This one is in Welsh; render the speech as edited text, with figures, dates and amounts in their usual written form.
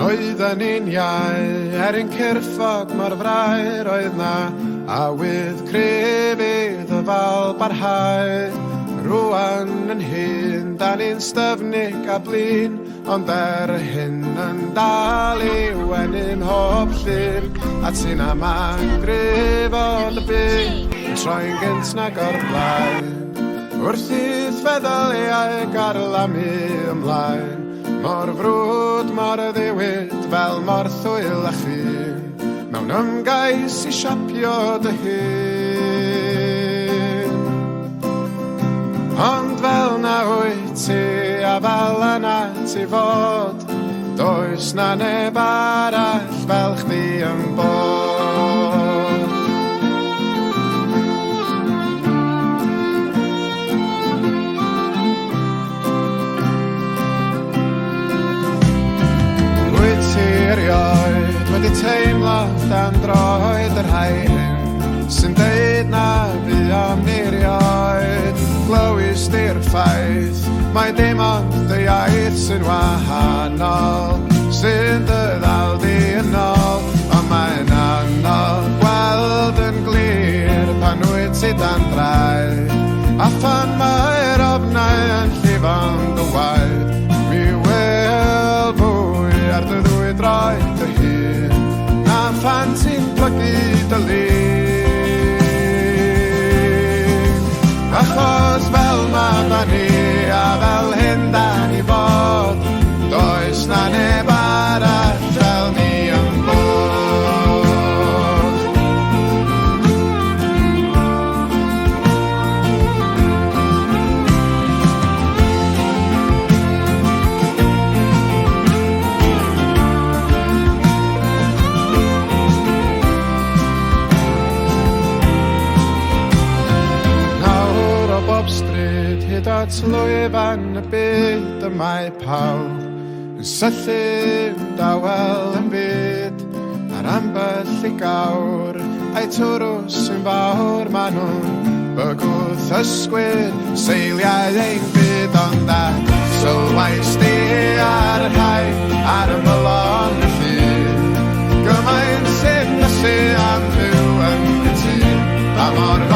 oedden ni'n iau ein cyrffog mor fraer oedd na, a wydd crefydd y fal barhau. Rwan yn hyn, da ni'n styfnig a blin, ond hyn yn dal i wenyn hob llun, a ti'n am agrifod y byd, yn troi'n gynt nag o'r blaen. Wrth idd feddwl ei garlamu ymlaen, mor frwd, mor ddiwyd, fel mor thwyl a chyn, mewn ymgais i siapio dy hun. Ond fel na wyt ti a fel yna ti fod, does na neb arall fel chdi yn bod. Wyt ti erioed wedi teimlo dan droed yr rhai hyn, sy'n deud na fi am nirioed. Glywys di'r ffaith, mae dim ond dy iaith sy'n wahanol, sy'n dy ddal di yn ôl, ond mae'n anodd gweld yn glir pan wyt ti dan draed, a phan mae'r ofnau yn llifo'n dy waed, mi wel fwy ar dy ddwy droed dy hun, a phan ti'n plygu dy lun. Achos fel ma da ni a fel hyn da ni fod, does na neb arall fel ni yn bod. Stryd hyd at lwyfan y byd y mae pawb yn syllu'n dawel yn byd ar ambell i gawr a'i twrws yn fawr ma' nhw'n bygwth ysgwyr seiliau ein byd ond a sylwais di ar y rhai ar y mylon y llun gymaint sy'n nysu am fyw yn gytun a mor